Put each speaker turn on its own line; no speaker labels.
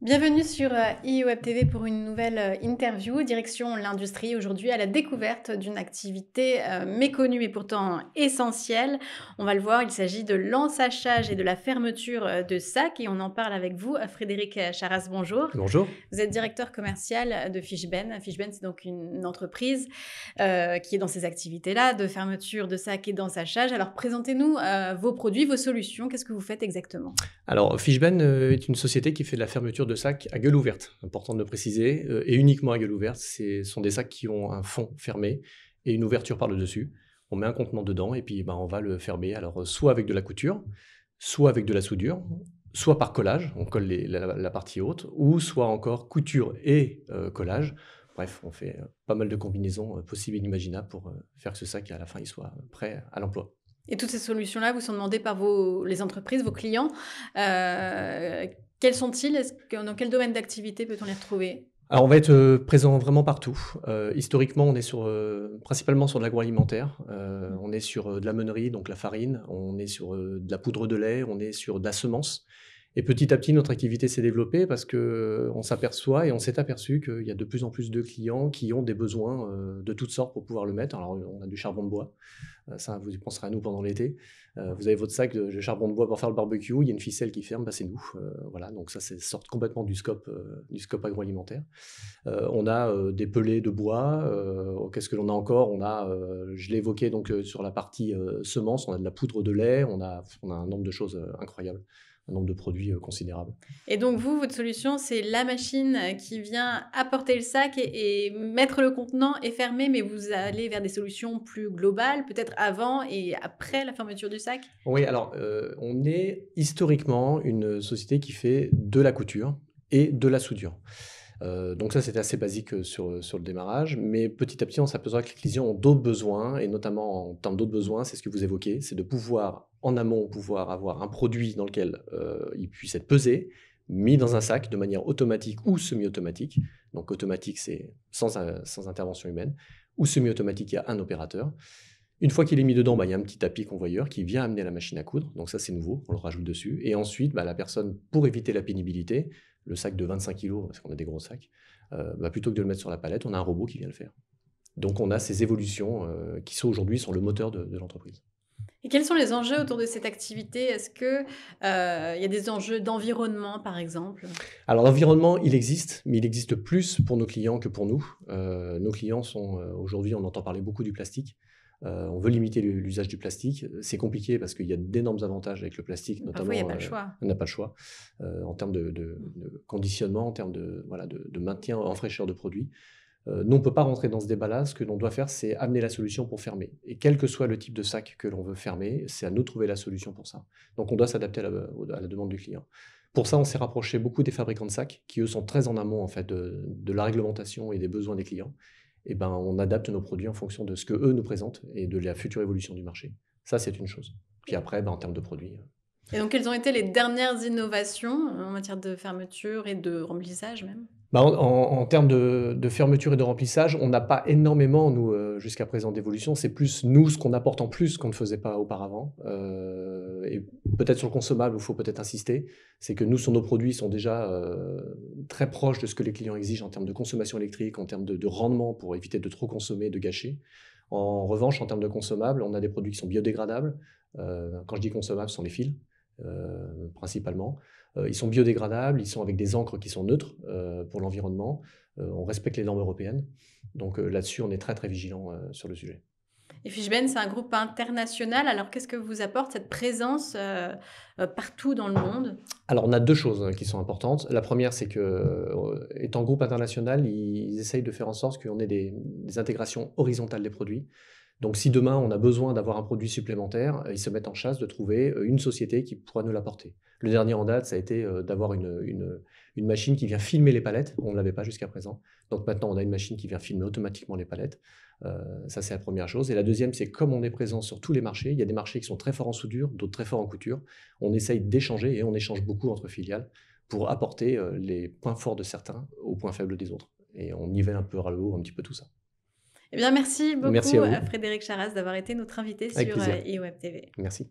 Bienvenue sur iWeb TV pour une nouvelle interview, direction l'industrie, aujourd'hui à la découverte d'une activité méconnue mais pourtant essentielle. On va le voir, il s'agit de l'ensachage et de la fermeture de sacs et on en parle avec vous, Frédéric Charras, bonjour.
Bonjour.
Vous êtes directeur commercial de Fishben. Fishben, c'est donc une entreprise qui est dans ces activités-là, de fermeture de sacs et d'ensachage. Alors présentez-nous vos produits, vos solutions, qu'est-ce que vous faites exactement?
Alors, Fishben est une société qui fait de la fermeture de sacs à gueule ouverte, important de le préciser, et uniquement à gueule ouverte. Ce sont des sacs qui ont un fond fermé et une ouverture par le dessus. On met un contenant dedans et puis on va le fermer. Alors, soit avec de la couture, soit avec de la soudure, soit par collage, on colle la partie haute, ou soit encore couture et collage. Bref, on fait pas mal de combinaisons possibles et inimaginables pour faire que ce sac, à la fin, il soit prêt à l'emploi.
Et toutes ces solutions-là vous sont demandées par les entreprises, vos clients. Quels sont-ils? Dans quel domaine d'activité peut-on les retrouver?
Alors on va être présent vraiment partout. Historiquement, on est principalement sur de l'agroalimentaire. On est sur de la meunerie, donc la farine. On est sur de la poudre de lait. On est sur de la semence. Et petit à petit, notre activité s'est développée parce qu'on s'aperçoit et on s'est aperçu qu'il y a de plus en plus de clients qui ont des besoins de toutes sortes pour pouvoir le mettre. Alors, on a du charbon de bois. Ça, vous y penserez à nous pendant l'été. Vous avez votre sac de charbon de bois pour faire le barbecue. Il y a une ficelle qui ferme, c'est nous. Voilà, donc ça sort complètement du scope agroalimentaire. On a des pellets de bois. Qu'est-ce que l'on a encore? Je l'ai évoqué donc sur la partie semence, on a de la poudre de lait. On a un nombre de choses incroyables. Un nombre de produits considérable.
Et donc vous, votre solution, c'est la machine qui vient apporter le sac et mettre le contenant et fermer, mais vous allez vers des solutions plus globales, peut-être avant et après la fermeture du sac?
Oui, alors on est historiquement une société qui fait de la couture et de la soudure. Donc ça, c'était assez basique sur le démarrage, mais petit à petit, on s'aperçoit que les clients ont d'autres besoins, et notamment en termes d'autres besoins, c'est ce que vous évoquez, c'est de pouvoir, en amont, pouvoir avoir un produit dans lequel il puisse être pesé, mis dans un sac de manière automatique ou semi-automatique. Donc automatique, c'est sans intervention humaine, ou semi-automatique, il y a un opérateur. Une fois qu'il est mis dedans, il y a un petit tapis convoyeur qui vient amener la machine à coudre. Donc ça, c'est nouveau, on le rajoute dessus. Et ensuite, la personne, pour éviter la pénibilité, le sac de 25 kg, parce qu'on a des gros sacs, plutôt que de le mettre sur la palette, on a un robot qui vient le faire. Donc on a ces évolutions qui sont aujourd'hui le moteur de l'entreprise.
Et quels sont les enjeux autour de cette activité? Est-ce que, il y a des enjeux d'environnement, par exemple?
Alors l'environnement, il existe, mais il existe plus pour nos clients que pour nous. Nos clients sont, aujourd'hui, on entend parler beaucoup du plastique. On veut limiter l'usage du plastique. C'est compliqué parce qu'il y a d'énormes avantages avec le plastique, notamment.
Parfois, il n'y a pas le choix.
On n'a pas le choix en termes de conditionnement, en termes de maintien en fraîcheur de produits. Nous, on ne peut pas rentrer dans ce débat-là. Ce que l'on doit faire, c'est amener la solution pour fermer. Et quel que soit le type de sac que l'on veut fermer, c'est à nous de trouver la solution pour ça. Donc, on doit s'adapter à la demande du client. Pour ça, on s'est rapproché beaucoup des fabricants de sacs, qui eux sont très en amont en fait, de la réglementation et des besoins des clients. Et on adapte nos produits en fonction de ce que eux nous présentent et de la future évolution du marché. Ça, c'est une chose. Puis après, en termes de produits.
Et donc, quelles ont été les dernières innovations en matière de fermeture et de remplissage même?
En termes de fermeture et de remplissage, on n'a pas énormément, nous, jusqu'à présent, d'évolution. C'est plus, nous, ce qu'on apporte en plus qu'on ne faisait pas auparavant. Et peut-être sur le consommable, il faut peut-être insister, c'est que nous, sur nos produits, sont déjà très proches de ce que les clients exigent en termes de consommation électrique, en termes de rendement pour éviter de trop consommer, de gâcher. En revanche, en termes de consommables, on a des produits qui sont biodégradables. Quand je dis consommables, ce sont les fils, principalement. Ils sont biodégradables, ils sont avec des encres qui sont neutres pour l'environnement. On respecte les normes européennes. Donc là-dessus, on est très très vigilant sur le sujet.
Et Fishben, c'est un groupe international. Alors, qu'est-ce que vous apporte cette présence partout dans le monde?
Alors, on a deux choses qui sont importantes. La première, c'est que, étant groupe international, ils essayent de faire en sorte qu'on ait des intégrations horizontales des produits. Donc, si demain, on a besoin d'avoir un produit supplémentaire, ils se mettent en chasse de trouver une société qui pourra nous l'apporter. Le dernier en date, ça a été d'avoir une machine qui vient filmer les palettes. On ne l'avait pas jusqu'à présent. Donc, maintenant, on a une machine qui vient filmer automatiquement les palettes. Ça, c'est la première chose. Et la deuxième, c'est comme on est présent sur tous les marchés, il y a des marchés qui sont très forts en soudure, d'autres très forts en couture. On essaye d'échanger et on échange beaucoup entre filiales pour apporter les points forts de certains aux points faibles des autres. Et on nivelle un peu à le haut un petit peu tout ça.
Eh bien, merci
Merci
beaucoup
à vous.
Frédéric Charras d'avoir été notre invité
Avec
sur
plaisir.
iWeb TV.
Merci.